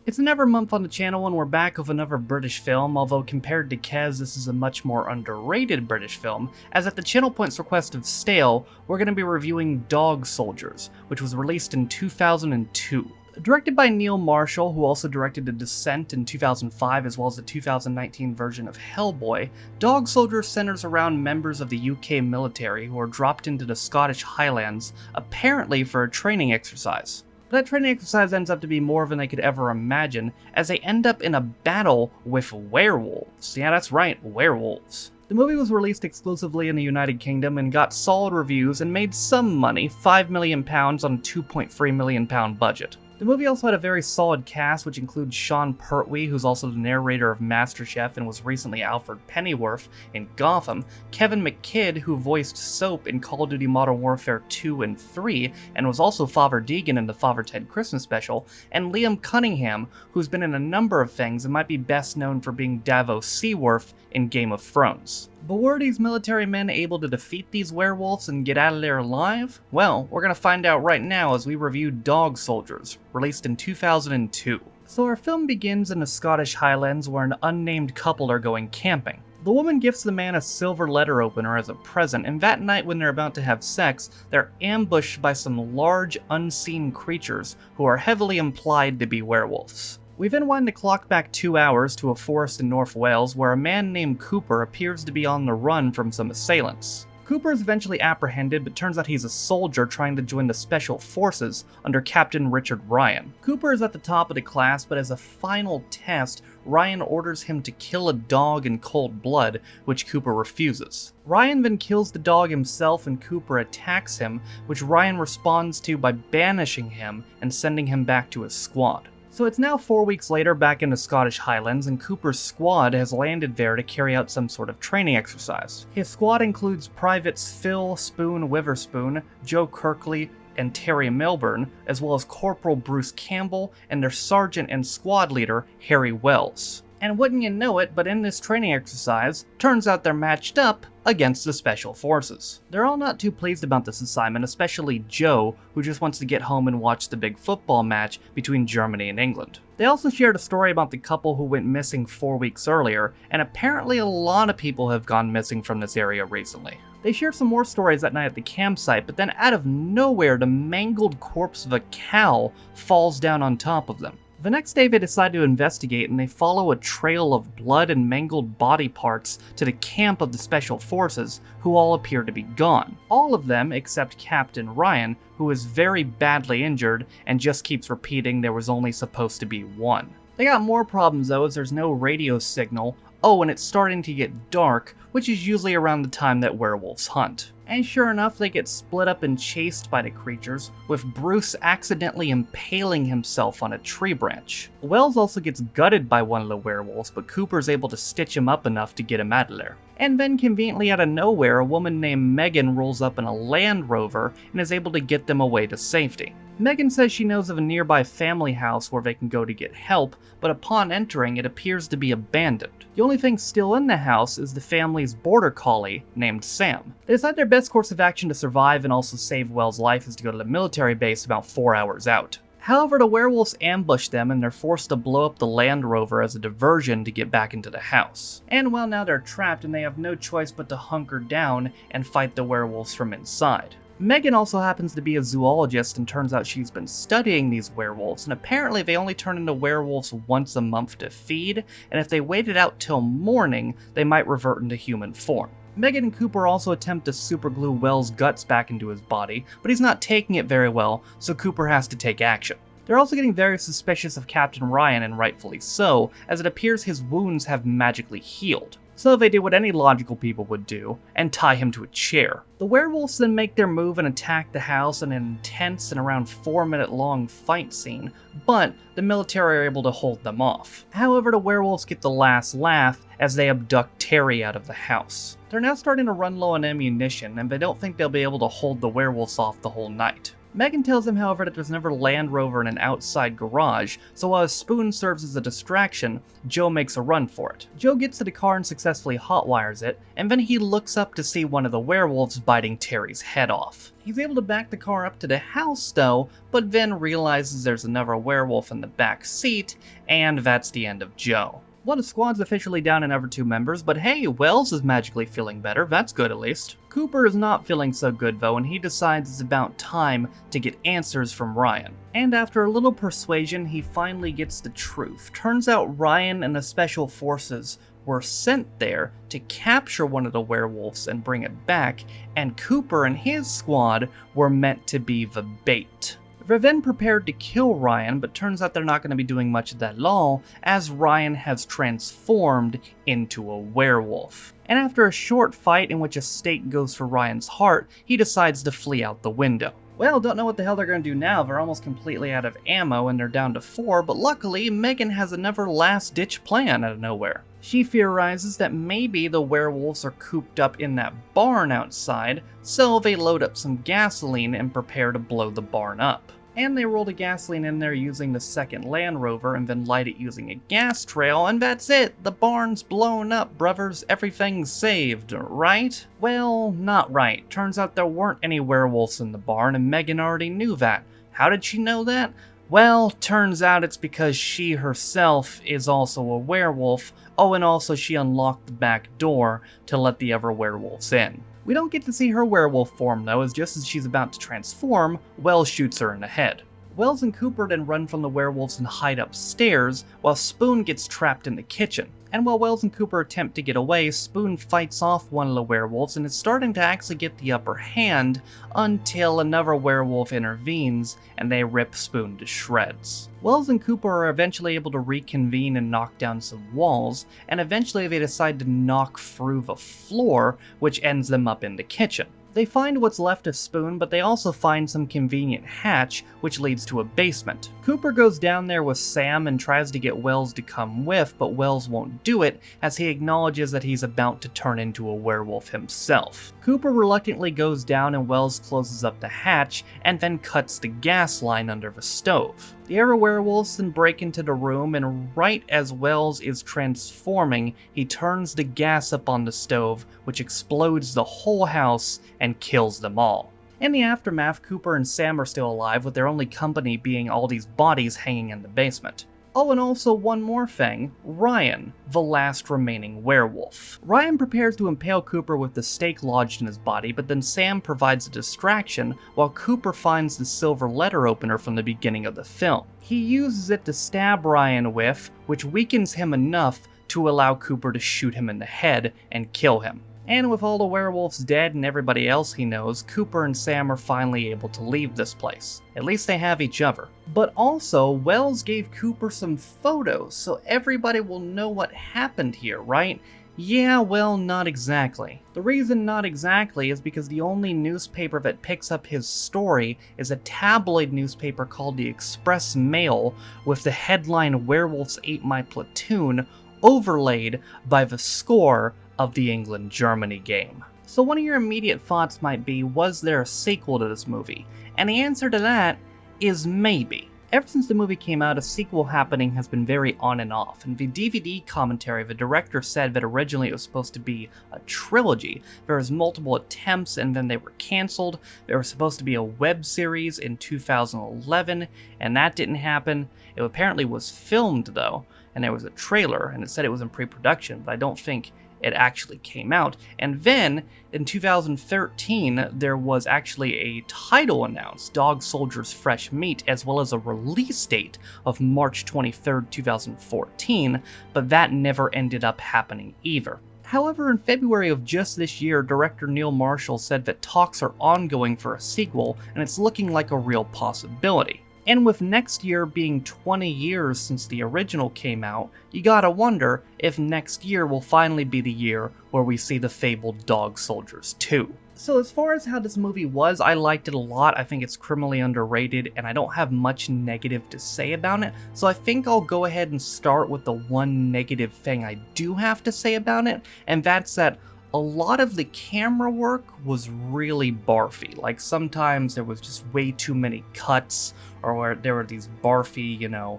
It's another month on the channel and we're back with another British film, although compared to Kes, this is a much more underrated British film, as at the channel point's request of Stale, we're going to be reviewing Dog Soldiers, which was released in 2002. Directed by Neil Marshall, who also directed The Descent in 2005 as well as the 2019 version of Hellboy, Dog Soldiers centers around members of the UK military who are dropped into the Scottish Highlands, apparently for a training exercise. But that training exercise ends up to be more than they could ever imagine, as they end up in a battle with werewolves. Yeah, that's right, werewolves. The movie was released exclusively in the United Kingdom and got solid reviews and made some money, £5 million on a £2.3 million budget. The movie also had a very solid cast, which includes Sean Pertwee, who's also the narrator of MasterChef and was recently Alfred Pennyworth in Gotham, Kevin McKidd, who voiced Soap in Call of Duty Modern Warfare 2 and 3, and was also Father Deegan in the Father Ted Christmas special, and Liam Cunningham, who's been in a number of things and might be best known for being Davos Seaworth in Game of Thrones. But were these military men able to defeat these werewolves and get out of there alive? Well, we're gonna find out right now as we review Dog Soldiers, released in 2002. So our film begins in the Scottish Highlands where an unnamed couple are going camping. The woman gifts the man a silver letter opener as a present, and that night when they're about to have sex, they're ambushed by some large, unseen creatures who are heavily implied to be werewolves. We then wind the clock back 2 hours to a forest in North Wales where a man named Cooper appears to be on the run from some assailants. Cooper is eventually apprehended, but turns out he's a soldier trying to join the Special Forces under Captain Richard Ryan. Cooper is at the top of the class, but as a final test, Ryan orders him to kill a dog in cold blood, which Cooper refuses. Ryan then kills the dog himself and Cooper attacks him, which Ryan responds to by banishing him and sending him back to his squad. So it's now 4 weeks later back in the Scottish Highlands, and Cooper's squad has landed there to carry out some sort of training exercise. His squad includes Privates Phil Spoon Witherspoon, Joe Kirkley, and Terry Milburn, as well as Corporal Bruce Campbell and their sergeant and squad leader, Harry Wells. And wouldn't you know it, but in this training exercise, turns out they're matched up against the Special Forces. They're all not too pleased about this assignment, especially Joe, who just wants to get home and watch the big football match between Germany and England. They also shared a story about the couple who went missing 4 weeks earlier, and apparently a lot of people have gone missing from this area recently. They share some more stories that night at the campsite, but then out of nowhere, the mangled corpse of a cow falls down on top of them. The next day they decide to investigate and they follow a trail of blood and mangled body parts to the camp of the Special Forces, who all appear to be gone. All of them except Captain Ryan, who is very badly injured and just keeps repeating there was only supposed to be one. They got more problems though, as there's no radio signal. Oh, and it's starting to get dark, which is usually around the time that werewolves hunt. And sure enough, they get split up and chased by the creatures, with Bruce accidentally impaling himself on a tree branch. Wells also gets gutted by one of the werewolves, but Cooper's able to stitch him up enough to get him out of there. And then conveniently out of nowhere, a woman named Megan rolls up in a Land Rover and is able to get them away to safety. Megan says she knows of a nearby family house where they can go to get help, but upon entering, it appears to be abandoned. The only thing still in the house is the family's border collie named Sam. They decide their best course of action to survive and also save Wells' life is to go to the military base about 4 hours out. However, the werewolves ambush them and they're forced to blow up the Land Rover as a diversion to get back into the house. And well, now they're trapped and they have no choice but to hunker down and fight the werewolves from inside. Megan also happens to be a zoologist and turns out she's been studying these werewolves, and apparently they only turn into werewolves once a month to feed, and if they waited out till morning, they might revert into human form. Megan and Cooper also attempt to superglue Wells' guts back into his body, but he's not taking it very well, so Cooper has to take action. They're also getting very suspicious of Captain Ryan, and rightfully so, as it appears his wounds have magically healed. So they do what any logical people would do, and tie him to a chair. The werewolves then make their move and attack the house in an intense and around 4-minute long fight scene, but the military are able to hold them off. However, the werewolves get the last laugh as they abduct Terry out of the house. They're now starting to run low on ammunition, and they don't think they'll be able to hold the werewolves off the whole night. Megan tells him, however, that there's another Land Rover in an outside garage, so while a spoon serves as a distraction, Joe makes a run for it. Joe gets to the car and successfully hotwires it, and then he looks up to see one of the werewolves biting Terry's head off. He's able to back the car up to the house though, but then realizes there's another werewolf in the back seat, and that's the end of Joe. Well, the squad's officially down another 2 members, but hey, Wells is magically feeling better, that's good at least. Cooper is not feeling so good though, and he decides it's about time to get answers from Ryan. And after a little persuasion, he finally gets the truth. Turns out Ryan and the Special Forces were sent there to capture one of the werewolves and bring it back, and Cooper and his squad were meant to be the bait. They're then prepared to kill Ryan, but turns out they're not going to be doing much of that at all, as Ryan has transformed into a werewolf. And after a short fight in which a stake goes for Ryan's heart, he decides to flee out the window. Well, don't know what the hell they're going to do now. They're almost completely out of ammo and they're down to 4, but luckily Megan has another last-ditch plan out of nowhere. She theorizes that maybe the werewolves are cooped up in that barn outside, so they load up some gasoline and prepare to blow the barn up. And they roll the gasoline in there using the second Land Rover and then light it using a gas trail, and that's it! The barn's blown up, brothers. Everything's saved, right? Well, not right. Turns out there weren't any werewolves in the barn, and Megan already knew that. How did she know that? Well, turns out it's because she herself is also a werewolf. Oh, and also she unlocked the back door to let the other werewolves in. We don't get to see her werewolf form though, as just as she's about to transform, Wells shoots her in the head. Wells and Cooper then run from the werewolves and hide upstairs, while Spoon gets trapped in the kitchen. And while Wells and Cooper attempt to get away, Spoon fights off one of the werewolves and is starting to actually get the upper hand until another werewolf intervenes and they rip Spoon to shreds. Wells and Cooper are eventually able to reconvene and knock down some walls, and eventually they decide to knock through the floor, which ends them up in the kitchen. They find what's left of Spoon, but they also find some convenient hatch, which leads to a basement. Cooper goes down there with Sam and tries to get Wells to come with, but Wells won't do it, as he acknowledges that he's about to turn into a werewolf himself. Cooper reluctantly goes down and Wells closes up the hatch, and then cuts the gas line under the stove. The other werewolves then break into the room, and right as Wells is transforming, he turns the gas up on the stove, which explodes the whole house and kills them all. In the aftermath, Cooper and Sam are still alive, with their only company being all these bodies hanging in the basement. Oh, and also one more thing, Ryan, the last remaining werewolf. Ryan prepares to impale Cooper with the stake lodged in his body, but then Sam provides a distraction while Cooper finds the silver letter opener from the beginning of the film. He uses it to stab Ryan with, which weakens him enough to allow Cooper to shoot him in the head and kill him. And with all the werewolves dead and everybody else he knows, Cooper and Sam are finally able to leave this place. At least they have each other. But also, Wells gave Cooper some photos, so everybody will know what happened here, right? Yeah, well, not exactly. The reason not exactly is because the only newspaper that picks up his story is a tabloid newspaper called the Express Mail, with the headline "Werewolves Ate My Platoon" overlaid by the score of the England-Germany game. So one of your immediate thoughts might be, was there a sequel to this movie? And the answer to that is maybe. Ever since the movie came out, a sequel happening has been very on and off. In the DVD commentary, the director said that originally it was supposed to be a trilogy. There was multiple attempts and then they were cancelled. There was supposed to be a web series in 2011 and that didn't happen. It apparently was filmed though, and there was a trailer and it said it was in pre-production, but I don't think it actually came out. And then in 2013 there was actually a title announced, Dog Soldiers Fresh Meat, as well as a release date of March 23rd, 2014, but that never ended up happening either. However, in February of just this year, director Neil Marshall said that talks are ongoing for a sequel, and it's looking like a real possibility. And with next year being 20 years since the original came out, you gotta wonder if next year will finally be the year where we see the fabled Dog Soldiers 2. So as far as how this movie was, I liked it a lot. I think it's criminally underrated, and I don't have much negative to say about it. So I think I'll go ahead and start with the one negative thing I do have to say about it, and that's that a lot of the camera work was really barfy. Like sometimes there was just way too many cuts, or where there were these barfy,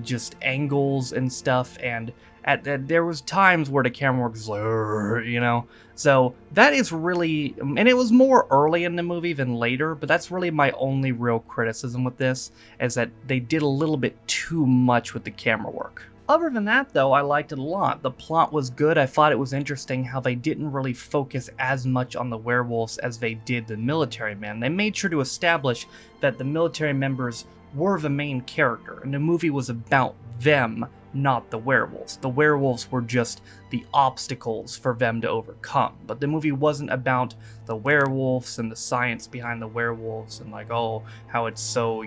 just angles and stuff, and there was times where the camera work was like, so that is really, and it was more early in the movie than later, but that's really my only real criticism with this, is that they did a little bit too much with the camera work. Other than that, though, I liked it a lot. The plot was good. I thought it was interesting how they didn't really focus as much on the werewolves as they did the military men. They made sure to establish that the military members were the main character, and the movie was about them, not the werewolves. The werewolves were just the obstacles for them to overcome, but the movie wasn't about the werewolves and the science behind the werewolves and like, oh, how it's so,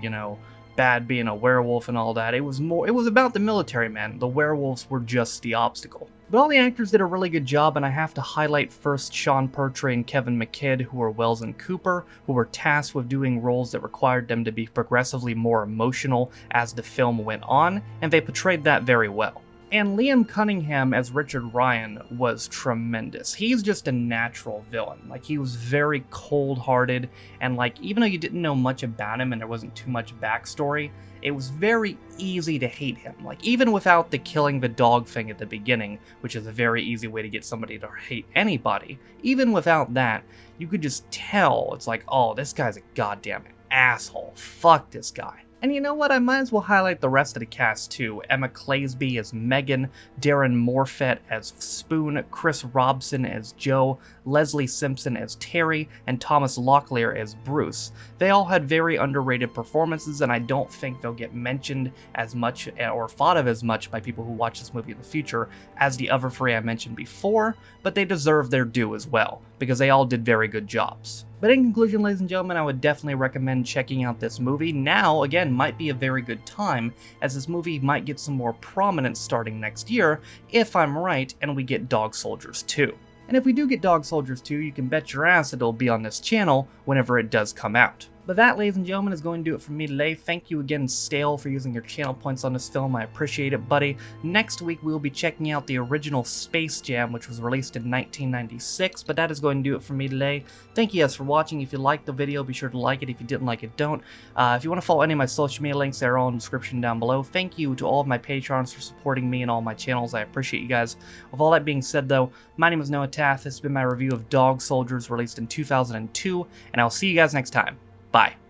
bad being a werewolf and all that. It was about the military men. The werewolves were just the obstacle. But all the actors did a really good job, and I have to highlight first Sean Pertwee and Kevin McKidd, who were Wells and Cooper, who were tasked with doing roles that required them to be progressively more emotional as the film went on, and they portrayed that very well. And Liam Cunningham as Richard Ryan was tremendous. He's just a natural villain. Like, he was very cold-hearted, and like, even though you didn't know much about him and there wasn't too much backstory, it was very easy to hate him. Like, even without the killing the dog thing at the beginning, which is a very easy way to get somebody to hate anybody, even without that, you could just tell, it's like, oh, this guy's a goddamn asshole. Fuck this guy. And you know what, I might as well highlight the rest of the cast too. Emma Claysby as Megan, Darren Morfett as Spoon, Chris Robson as Joe, Leslie Simpson as Terry, and Thomas Locklear as Bruce. They all had very underrated performances, and I don't think they'll get mentioned as much or thought of as much by people who watch this movie in the future as the other three I mentioned before, but they deserve their due as well, because they all did very good jobs. But in conclusion, ladies and gentlemen, I would definitely recommend checking out this movie. Now, again, might be a very good time, as this movie might get some more prominence starting next year, if I'm right, and we get Dog Soldiers 2. And if we do get Dog Soldiers 2, you can bet your ass it'll be on this channel whenever it does come out. But that, ladies and gentlemen, is going to do it for me today. Thank you again, Stale, for using your channel points on this film. I appreciate it, buddy. Next week, we will be checking out the original Space Jam, which was released in 1996, but that is going to do it for me today. Thank you guys for watching. If you liked the video, be sure to like it. If you didn't like it, don't. If you want to follow any of my social media links, they're all in the description down below. Thank you to all of my patrons for supporting me and all my channels. I appreciate you guys. With all that being said, though, my name is Noah Taff. This has been my review of Dog Soldiers, released in 2002, and I'll see you guys next time. Bye.